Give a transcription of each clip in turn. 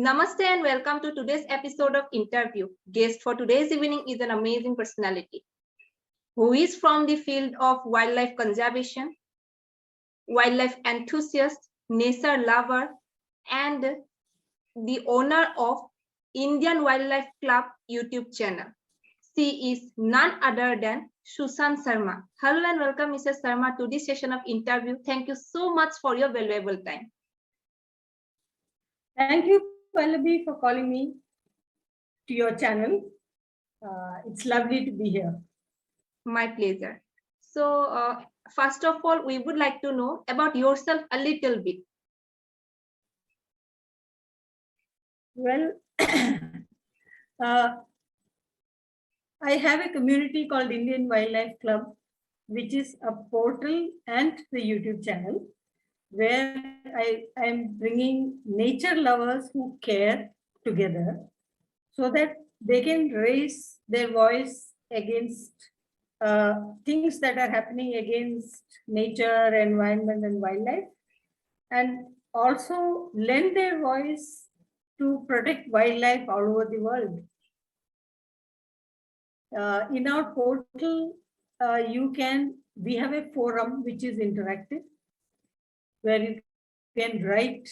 Namaste and welcome to today's episode of Interview. Guest for today's evening is an amazing personality who is from the field of wildlife conservation, wildlife enthusiast, nature lover, and the owner of Indian Wildlife Club YouTube channel. She is none other than Susan Sharma. Hello and welcome, Mrs. Sharma, to this session of interview. Thank you so much for your valuable time. Thank you, Pallabi, for calling me to your channel. It's lovely to be here. My pleasure. So, first of all, we would like to know about yourself a little bit. Well, I have a community called Indian Wildlife Club, which is a portal and the YouTube channel where I am bringing nature lovers who care together so that they can raise their voice against things that are happening against nature, environment, and wildlife, and also lend their voice to protect wildlife all over the world. In our portal, we have a forum which is interactive, where you can write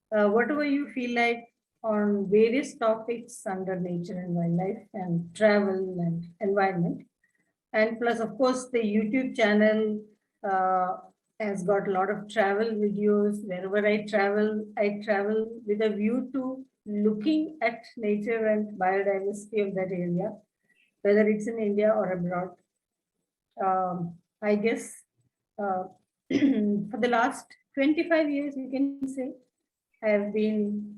whatever you feel like on various topics under nature and wildlife and travel and environment. And plus, of course, the YouTube channel has got a lot of travel videos. Wherever I travel with a view to looking at nature and biodiversity of that area, whether it's in India or abroad. I guess for the last 25 years, you can say, I have been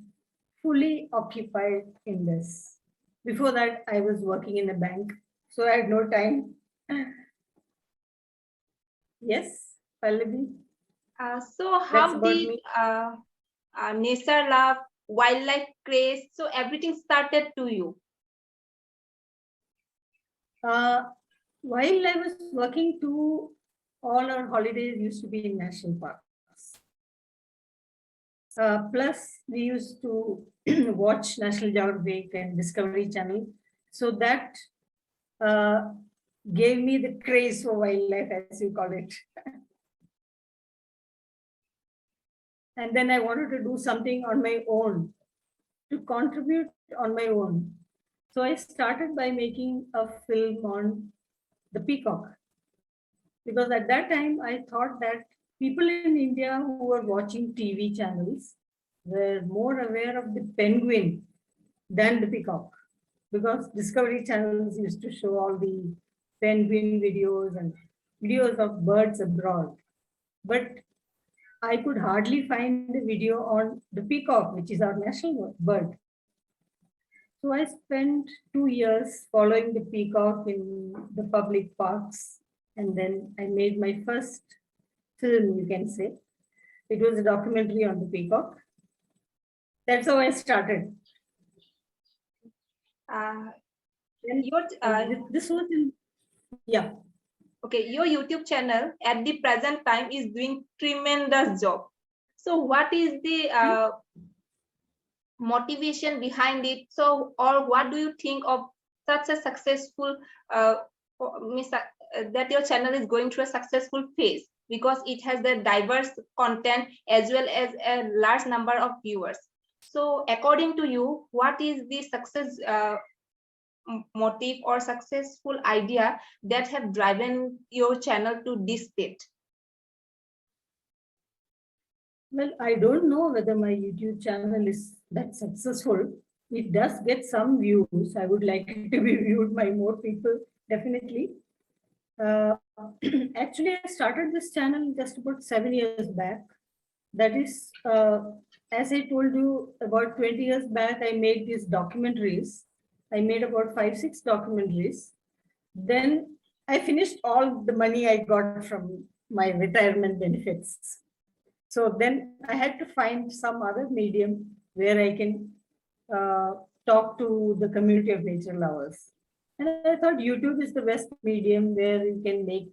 fully occupied in this. Before that, I was working in a bank, so I had no time. Yes, Pallabi. So how did nature love, wildlife craze, so everything started to you? While I was working too, all our holidays used to be in national parks. Plus, we used to watch National Geographic and Discovery Channel. So that gave me the craze for wildlife, as you call it. And then I wanted to do something on my own, to contribute on my own. So I started by making a film on the peacock. Because at that time, I thought that people in India who were watching TV channels were more aware of the penguin than the peacock. Because Discovery channels used to show all the penguin videos and videos of birds abroad. But I could hardly find a video on the peacock, which is our national bird. So I spent 2 years following the peacock in the public parks. And then I made my first film, you can say. It was a documentary on the peacock. That's how I started. This was in, yeah. Okay, your YouTube channel at the present time is doing tremendous job. So what is the motivation behind it? So, or what do you think of such a successful, that your channel is going through a successful phase because it has the diverse content as well as a large number of viewers. So according to you, what is the success motive or successful idea that have driven your channel to this state? Well, I don't know whether my YouTube channel is that successful. It does get some views. I would like it to be viewed by more people, definitely. Actually, I started this channel just about 7 years back. That is, as I told you, about 20 years back, I made these documentaries. I made about 5-6 documentaries. Then I finished all the money I got from my retirement benefits. So then I had to find some other medium where I can talk to the community of nature lovers. And I thought YouTube is the best medium where you can make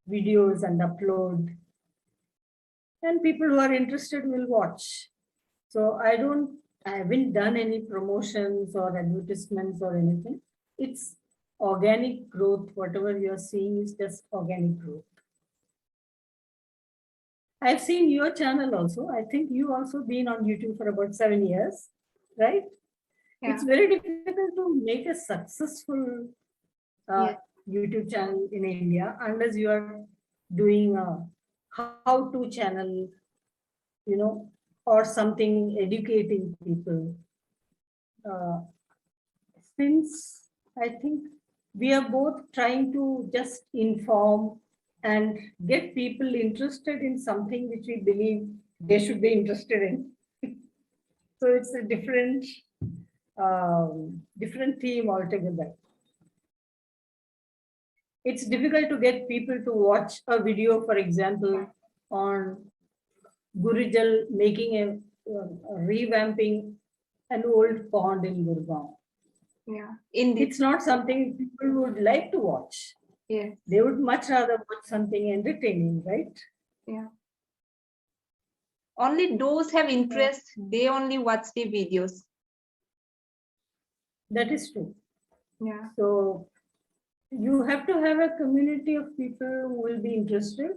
videos and upload. And people who are interested will watch. So I don't I haven't done any promotions or advertisements or anything. It's organic growth. Whatever you're seeing is just organic growth. I've seen your channel also. I think you also been on YouTube for about 7 years, right? Yeah. It's very difficult to make a successful Yeah. YouTube channel in India unless you are doing a how-to channel, you know, or something educating people. Since I think we are both trying to just inform and get people interested in something which we believe they should be interested in. So it's a different theme altogether. It's difficult to get people to watch a video, for example, on Gurijal making a revamping an old pond in Gurgaon. Yeah. Indeed. It's not something people would like to watch. Yes. They would much rather watch something entertaining, right? Yeah. Only those have interest, they only watch the videos. That is true. Yeah. So you have to have a community of people who will be interested.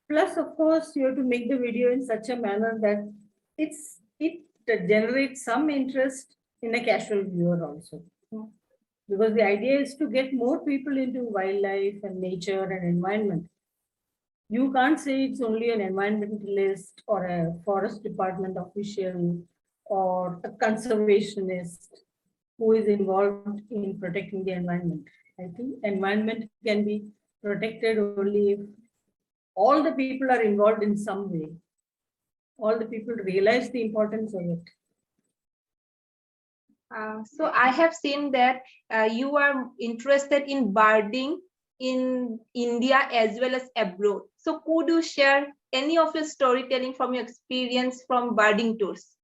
Plus, of course, you have to make the video in such a manner that it generates some interest in a casual viewer also. Yeah. Because the idea is to get more people into wildlife and nature and environment. You can't say it's only an environmentalist or a forest department official or a conservationist who is involved in protecting the environment. I think environment can be protected only if all the people are involved in some way. All the people realize the importance of it. So I have seen that you are interested in birding in India as well as abroad. So could you share any of your storytelling from your experience from birding tours?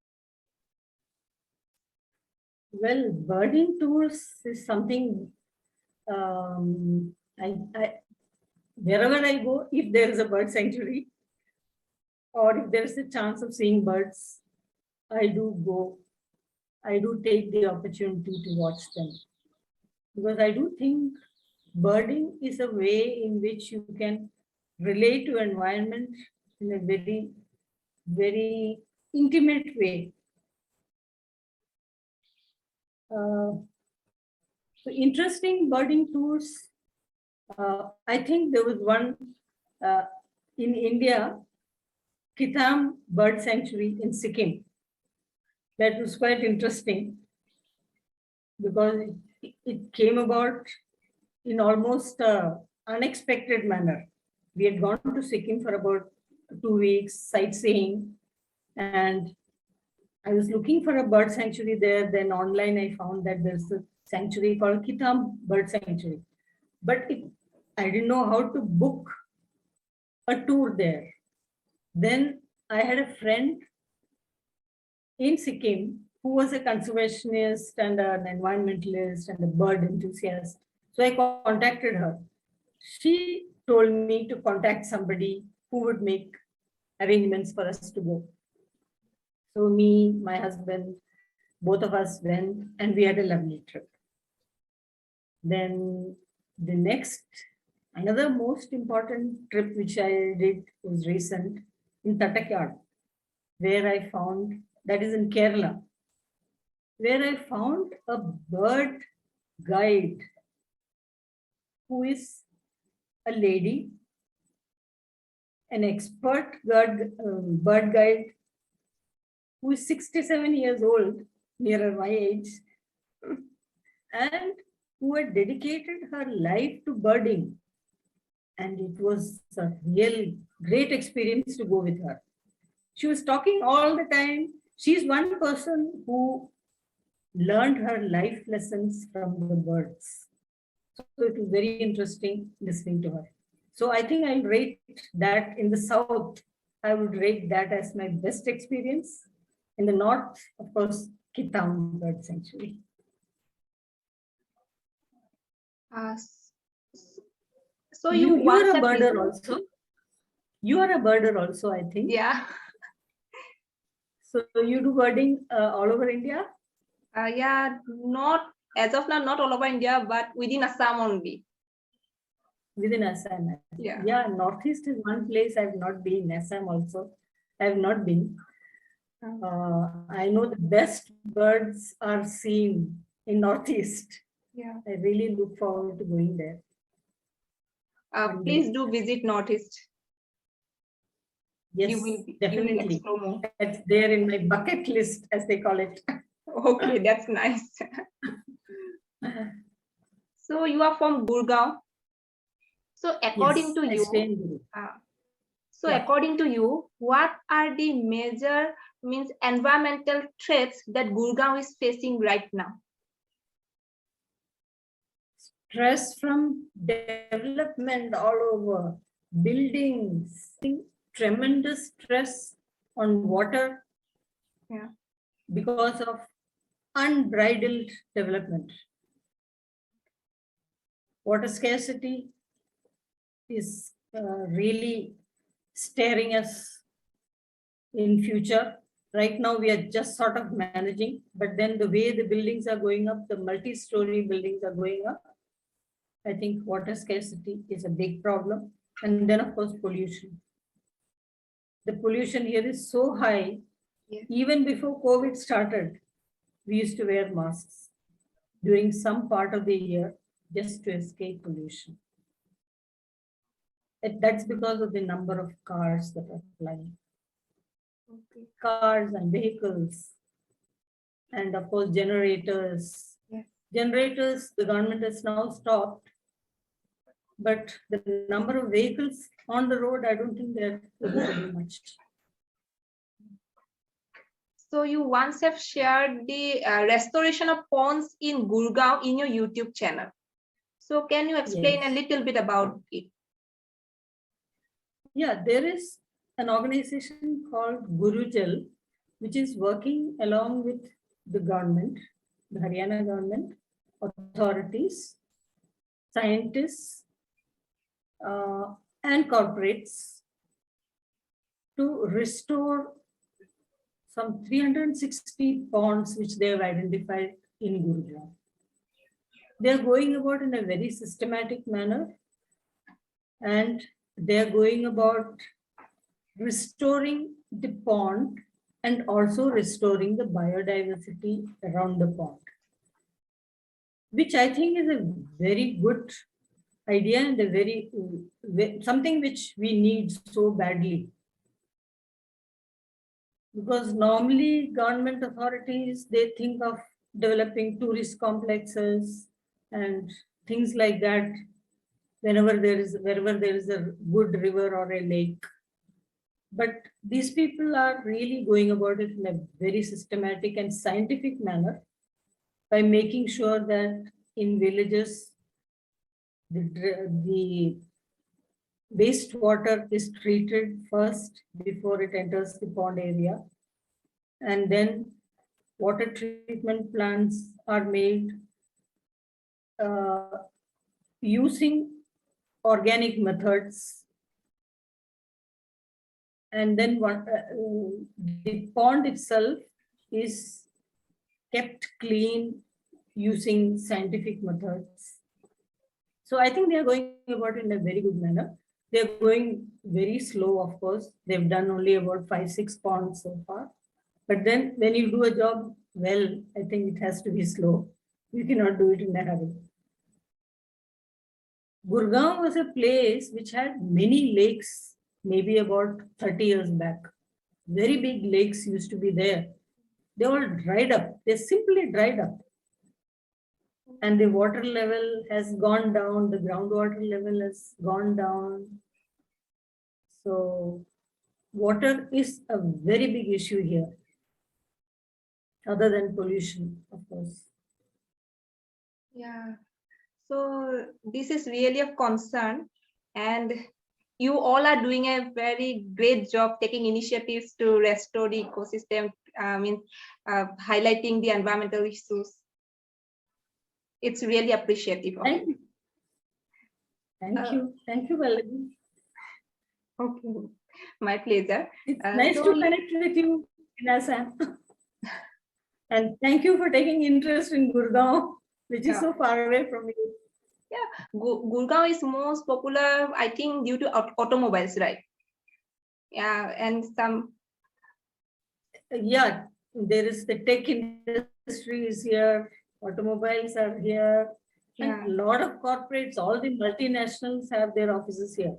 Well, birding tours is something wherever I go, if there is a bird sanctuary or if there is a chance of seeing birds, I do go. I do take the opportunity to watch them because I do think birding is a way in which you can relate to environment in a very, very intimate way. So interesting birding tours. I think there was one in India, Kitham Bird Sanctuary in Sikkim. That was quite interesting because it came about in almost unexpected manner. We had gone to Sikkim for about 2 weeks sightseeing, and I was looking for a bird sanctuary there. Then online I found that there's a sanctuary called Kitham Bird Sanctuary, but I didn't know how to book a tour there. Then I had a friend in Sikkim who was a conservationist and an environmentalist and a bird enthusiast. So I contacted her. She told me to contact somebody who would make arrangements for us to go. So me, my husband, both of us went and we had a lovely trip. Then the next, another most important trip which I did was recent in Tatakad, where I found, that is in Kerala, where I found a bird guide who is a lady, an expert bird guide who is 67 years old, nearer my age, and who had dedicated her life to birding. And it was a real great experience to go with her. She was talking all the time. She's one person who learned her life lessons from the birds. So it was very interesting listening to her. So I think I'll rate that in the South. I would rate that as my best experience. In the North, of course, Kitham Bird Sanctuary. So you are a birder also. You are a birder also, I think. Yeah. So you do birding all over India? Yeah, not as of now, not all over India, but within Assam only. Within Assam. Yeah. Yeah, Northeast is one place I've not been. Assam also, I've not been. I know the best birds are seen in Northeast. Yeah. I really look forward to going there. Please do visit Northeast. Yes, You will definitely. explore more. That's there in my bucket list, as they call it. Okay, that's nice. So you are from Gurgaon. So according to I you, stay in Gurgaon. according to you, what are the major environmental threats that Gurgaon is facing right now? Stress from development all over, buildings, tremendous stress on water, because of unbridled development. Water scarcity is really staring us in future. Right now, we are just sort of managing, but then the way the buildings are going up, the multi-story buildings are going up, I think water scarcity is a big problem. And then, of course, pollution. The pollution here is so high. Even before COVID started, we used to wear masks during some part of the year just to escape pollution. That's because of the number of cars that are flying. Okay. Cars and vehicles, and of course generators. Yes. Generators, the government has now stopped, but the number of vehicles on the road, I don't think they're able to do much. So you once have shared the restoration of ponds in Gurgaon in your YouTube channel. So can you explain a little bit about it? Yeah, there is an organization called Gurujal, which is working along with the government, the Haryana government, authorities, scientists, and corporates to restore some 360 ponds which they have identified in Gurgaon. They are going about in a very systematic manner, and they are going about restoring the pond and also restoring the biodiversity around the pond, which I think is a very good idea and a very something which we need so badly. Because normally government authorities, they think of developing tourist complexes and things like that wherever there is a good river or a lake. But these people are really going about it in a very systematic and scientific manner by making sure that in villages, the wastewater is treated first before it enters the pond area. And then water treatment plants are made using organic methods. And then the pond itself is kept clean using scientific methods. So I think they are going about it in a very good manner. They're going very slow, of course. They've done only about 5-6 ponds so far. But then when you do a job well, I think it has to be slow. You cannot do it in a hurry. Gurgaon was a place which had many lakes, maybe about 30 years back. Very big lakes used to be there. They all dried up. They simply dried up. And the water level has gone down. The groundwater level has gone down. So water is a very big issue here, other than pollution, of course. Yeah. So this is really a concern, and you all are doing a very great job taking initiatives to restore the ecosystem, highlighting the environmental issues. It's really appreciative. Thank you. Thank you, Pallabi. Okay, my pleasure. It's nice to connect with you in Assam. And thank you for taking interest in Gurgaon, which is so far away from you. Yeah, Gurgaon is most popular, I think, due to automobiles, right? Yeah, and some. Yeah, there is the tech industry is here, automobiles are here, and a lot of corporates, all the multinationals have their offices here.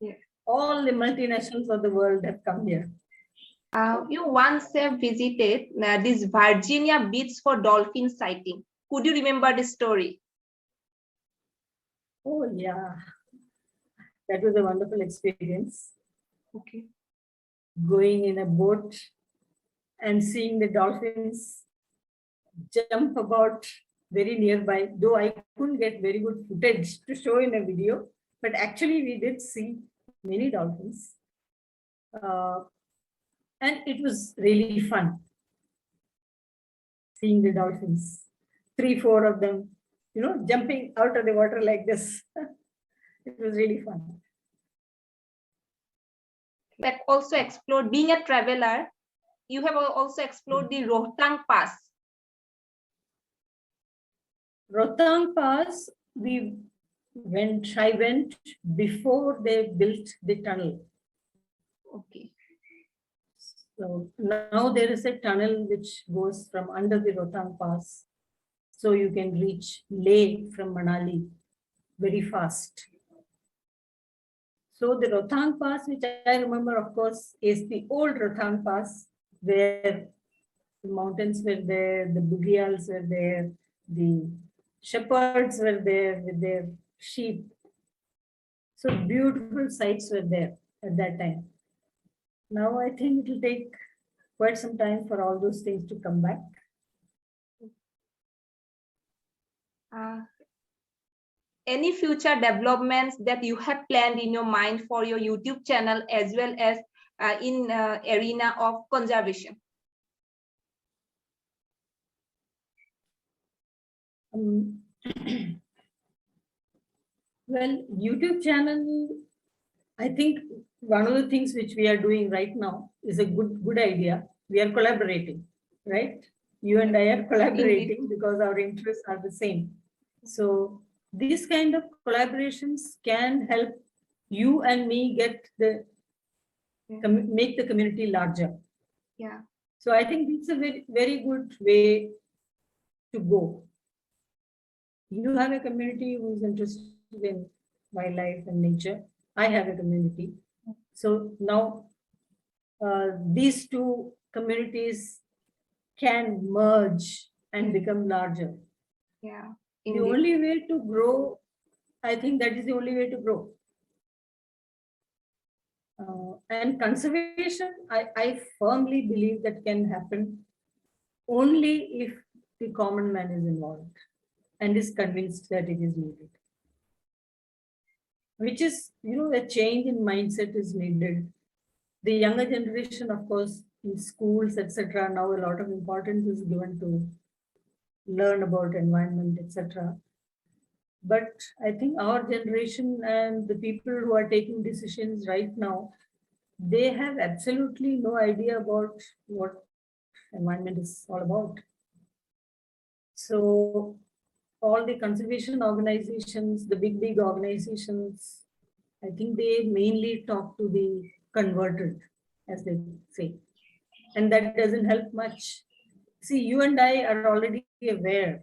Yeah. All the multinationals of the world have come here. You once have visited this Virginia Beach for dolphin sighting. Could you remember the story? Oh, yeah. That was a wonderful experience. Okay. Going in a boat and seeing the dolphins jump about very nearby, though I couldn't get very good footage to show in a video, but actually we did see many dolphins. And it was really fun seeing the dolphins, 3-4 of them, jumping out of the water like this. It was really fun. That also explored, being a traveler, you have also explored the Rohtang Pass. Rohtang Pass, I went before they built the tunnel. Okay. So now there is a tunnel which goes from under the Rohtang Pass. So you can reach Leh from Manali very fast. So the Rohtang Pass, which I remember, of course, is the old Rohtang Pass, where the mountains were there, the bugyals were there, the shepherds were there with their sheep. So beautiful sights were there at that time. Now I think it will take quite some time for all those things to come back. Any future developments that you have planned in your mind for your YouTube channel as well as in arena of conservation? Well, YouTube channel, I think one of the things which we are doing right now is a good idea. We are collaborating, right? You and I are collaborating because our interests are the same. So these kind of collaborations can help you and me get make the community larger. Yeah. So I think it's a very good way to go. You have a community who is interested in wildlife and nature. I have a community. So now these two communities can merge and become larger. Yeah. The only way to grow, I think that is the only way to grow. And conservation, I firmly believe that can happen only if the common man is involved and is convinced that it is needed. Which is, a change in mindset is needed. The younger generation, of course, in schools, etc., now a lot of importance is given to learn about environment, etc. But I think our generation and the people who are taking decisions right now, they have absolutely no idea about what environment is all about. So all the conservation organizations, the big organizations, I think they mainly talk to the converted, as they say. And that doesn't help much. See, you and I are already aware.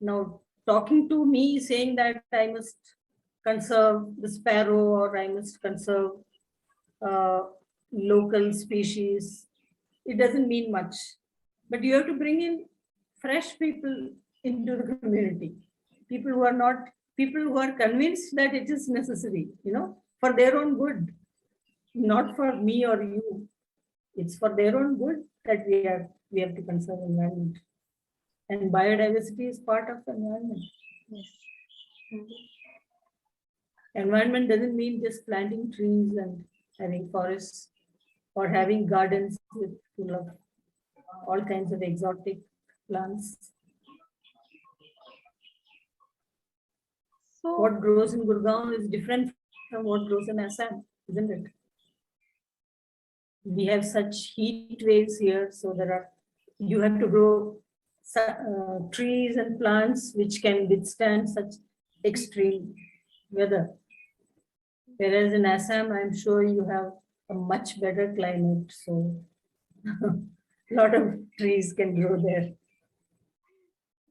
Now, talking to me saying that I must conserve the sparrow or I must conserve local species, it doesn't mean much. But you have to bring in fresh people into the community. People who are convinced that it is necessary, for their own good, not for me or you. It's for their own good that we have to conserve environment. And biodiversity is part of the environment. Yes. Environment doesn't mean just planting trees and having forests or having gardens with full of all kinds of exotic plants. So what grows in Gurgaon is different from what grows in Assam, isn't it? we have such heat waves here, so you have to grow trees and plants which can withstand such extreme weather. Whereas in Assam, I'm sure you have a much better climate, so a lot of trees can grow there.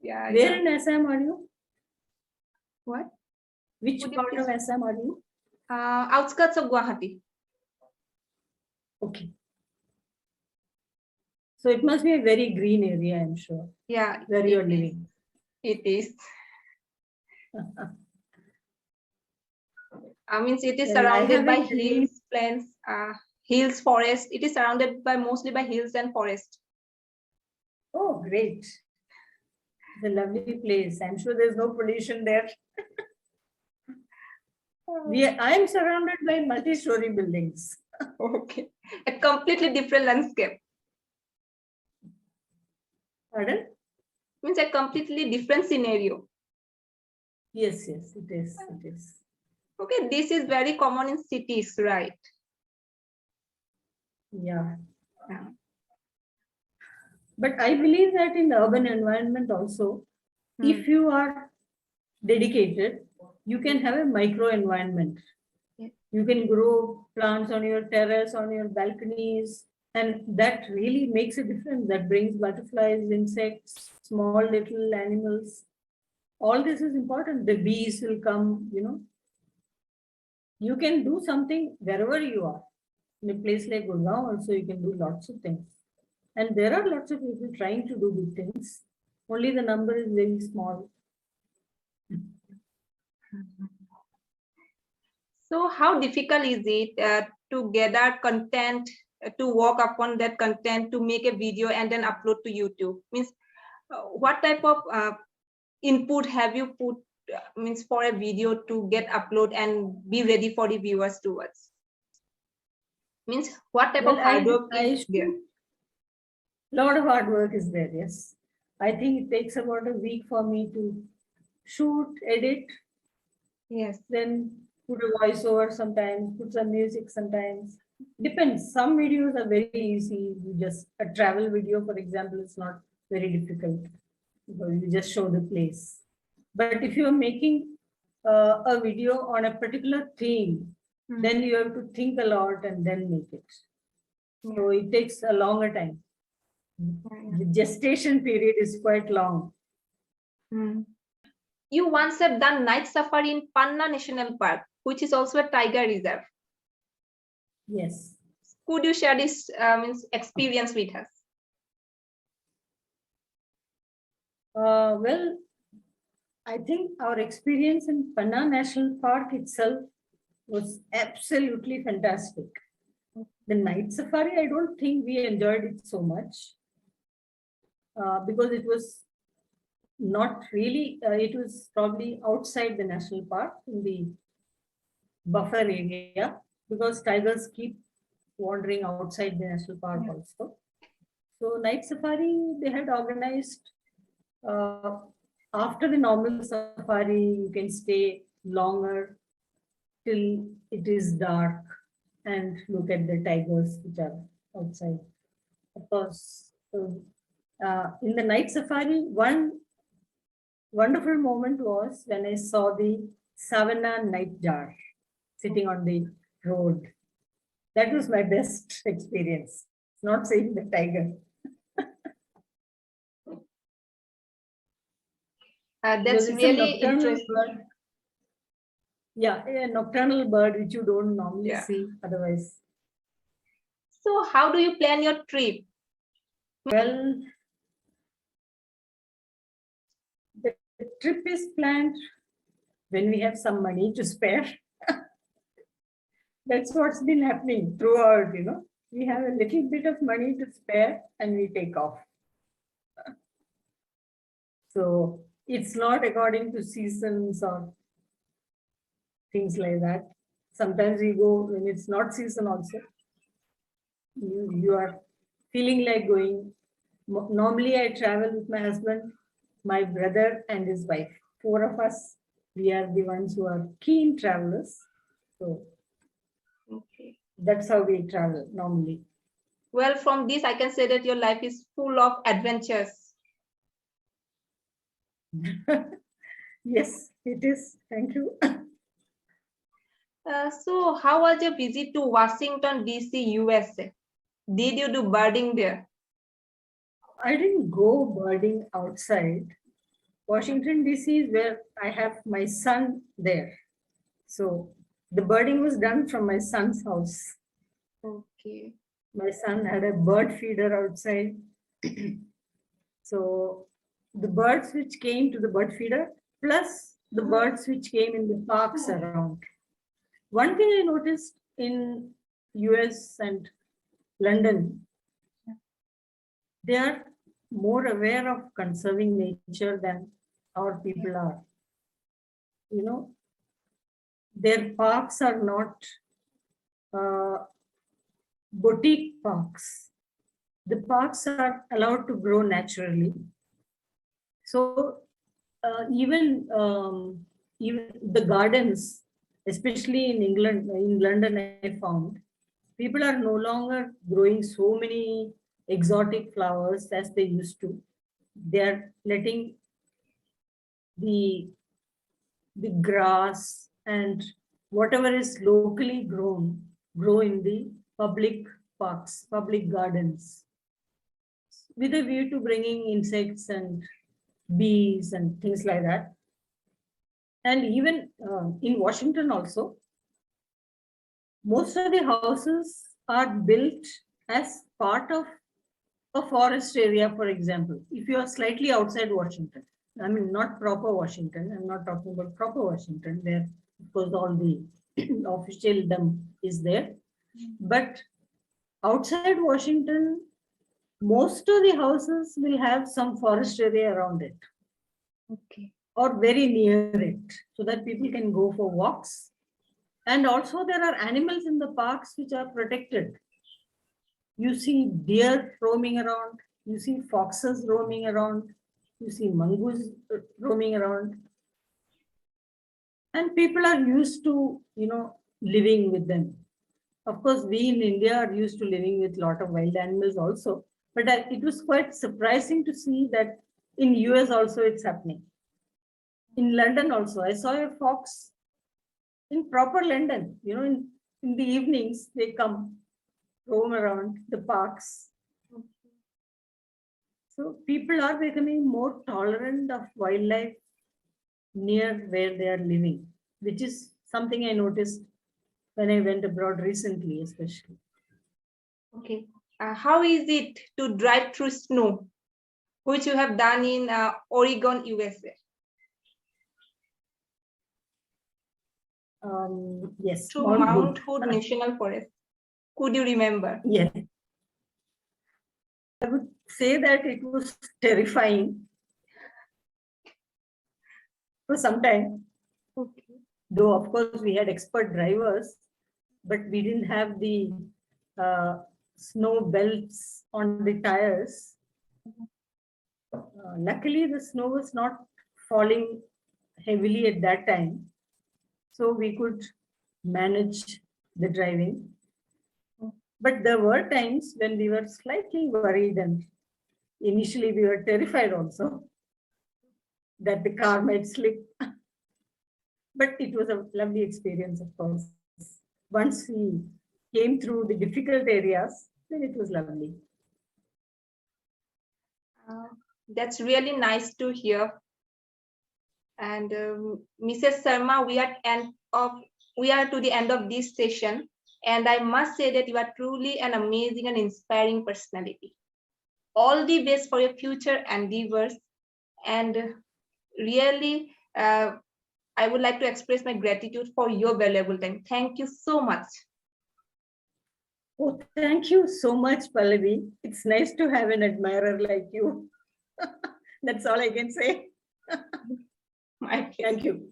Yeah. Where in Assam are you? What? Which part of Assam are you? Outskirts of Guwahati. Okay. So it must be a very green area, I'm sure. Yeah. Where you're living. It is. Means it is Well, surrounded by hills, plains, hills, forest. It is surrounded by mostly by hills and forest. Oh, great. It's a lovely place. I'm sure there's no pollution there. I am surrounded by multi-story buildings. Okay. A completely different landscape. Pardon? Means a completely different scenario. Yes, yes, it is. It is. Okay, this is very common in cities, right? Yeah. But I believe that in the urban environment also, if you are dedicated, you can have a micro environment. Yeah. You can grow plants on your terrace, on your balconies, and that really makes a difference. That brings butterflies, insects, small little animals. All this is important. The bees will come, You can do something wherever you are. In a place like Gurgaon also, you can do lots of things. And there are lots of people trying to do good things. Only the number is very small. So how difficult is it to gather content, to work upon that content, to make a video and then upload to YouTube? Means what type of input have you put means for a video to get upload and be ready for the viewers to watch? Means what type of hard work is there? A lot of hard work is there, yes. I think it takes about a week for me to shoot, edit. Yes. Then put a voiceover sometimes, put some music sometimes. Depends. Some videos are very easy. A travel video, for example, is not very difficult. You just show the place. But if you are making a video on a particular theme, then you have to think a lot and then make it. So it takes a longer time. The gestation period is quite long. You once have done night safari in Panna National Park, which is also a tiger reserve. Yes. Could you share this experience with us? Well, I think our experience in Panna National Park itself was absolutely fantastic. The night safari, I don't think we enjoyed it so much because it was not really, it was probably outside the national park in the buffer area because tigers keep wandering outside the national park also. So night safari, they had organized after the normal safari, you can stay longer till it is dark and look at the tigers which are outside. Of course, in the night safari, one wonderful moment was when I saw the Savannah nightjar sitting on the road. That was my best experience. Not seeing the tiger. That's really interesting. Bird. Yeah, a nocturnal bird which you don't normally see otherwise. So how do you plan your trip? Well, the trip is planned when we have some money to spare. That's what's been happening throughout, We have a little bit of money to spare and we take off. So it's not according to seasons or things like that. Sometimes we go when it's not season also. You are feeling like going. Normally I travel with my husband, my brother and his wife. 4 of us, we are the ones who are keen travelers. So that's how we travel normally. Well, from this, I can say that your life is full of adventures. Yes, it is. Thank you. So how was your visit to Washington, D.C., USA? Did you do birding there? I didn't go birding outside. Washington, D.C. is where I have my son there. So the birding was done from my son's house. Okay. My son had a bird feeder outside. So the birds which came to the bird feeder, plus the birds which came in the parks around. One thing I noticed in US and London, they are more aware of conserving nature than our people are. You know, their parks are not boutique parks. The parks are allowed to grow naturally. So even the gardens, especially in England, in London, I found people are no longer growing so many exotic flowers as they used to. They are letting the grass and whatever is locally grown grow in the public parks, public gardens, with a view to bringing insects and bees and things like that. And even in Washington also, most of the houses are built as part of a forest area, for example. If you are slightly outside Washington, I mean, not proper Washington, I'm not talking about proper Washington, there, of course, all the officialdom is there. But outside Washington, most of the houses will have some forest area around it. Okay. Or very near it, so that people can go for walks. And also there are animals in the parks which are protected. You see deer roaming around, you see foxes roaming around, you see mongoose roaming around. And people are used to, living with them. Of course, we in India are used to living with a lot of wild animals also. But it was quite surprising to see that in US also it's happening. In London also, I saw a fox in proper London, in the evenings, they come roam around the parks. So people are becoming more tolerant of wildlife near where they are living, which is something I noticed when I went abroad recently, especially. Okay. How is it to drive through snow, which you have done in Oregon, USA? Yes. To Mount Hood National Forest. Could you remember? Yes. I would say that it was terrifying for some time. Okay. Though, of course, we had expert drivers, but we didn't have the snow belts on the tires. Luckily, the snow was not falling heavily at that time, so we could manage the driving. But there were times when we were slightly worried, and initially we were terrified also that the car might slip. But it was a lovely experience, of course. Once we came through the difficult areas, then it was lovely. That's really nice to hear. And Mrs. Sharma, we are to the end of this session, and I must say that you are truly an amazing and inspiring personality. All the best for your future endeavors, and really, I would like to express my gratitude for your valuable time. Thank you so much. Oh, thank you so much, Pallabi. It's nice to have an admirer like you. That's all I can say. My Thank you.